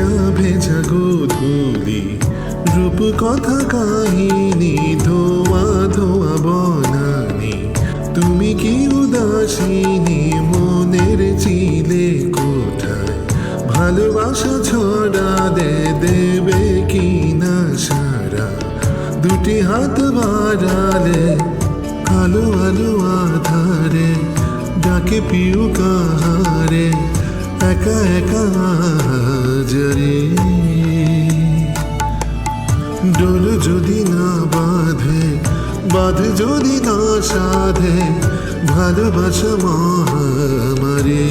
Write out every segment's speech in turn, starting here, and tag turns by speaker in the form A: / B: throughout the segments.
A: ভেজা ভেজা গোধূলি রূপ কথা কাহিনী ধোয়া ধোয়া বনানি তুমি কি উদাসিনী মনের চিলে কোঠায় ভালোবাসা ছড়া দেবে কি না সারা দুটি হাত বাড়ালে আলো আলো আধারে ডাকে পিউ কাহারে একা একা জরে ডোল যদি না বাঁধে যদি না সাধে ভালোবাসা মহামারে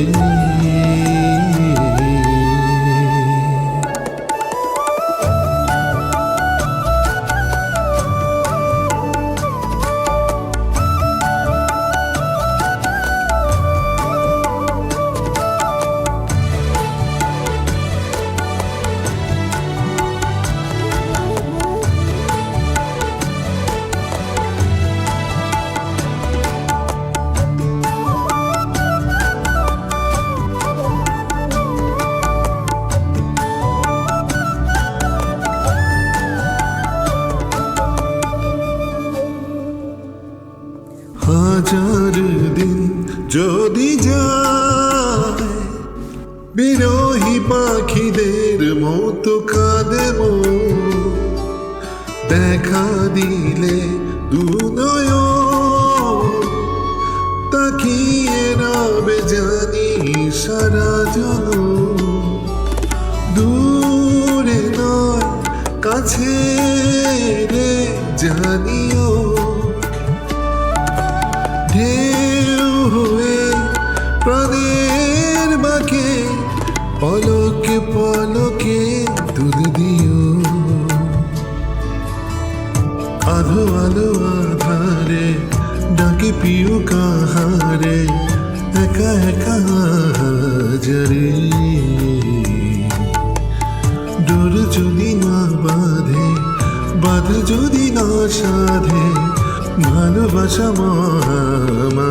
A: হাজার দিন যদি যায় বিরোহী পাখিদের মতো কাঁদেব দেখা দিলে দুনয় তাকিয়ে রবে জানি সারা জন দূরে নয় কাছে রে জানিও ঢেউ হয়ে প্রাণের বাঁকে পলকে পলকে তুলে দিও আলো আলো আধারে ডাকে পিউ কাহারে একা একা জরে ডোর যদি না বাঁধে যদি না সাধে ভালোবাসা মহামারী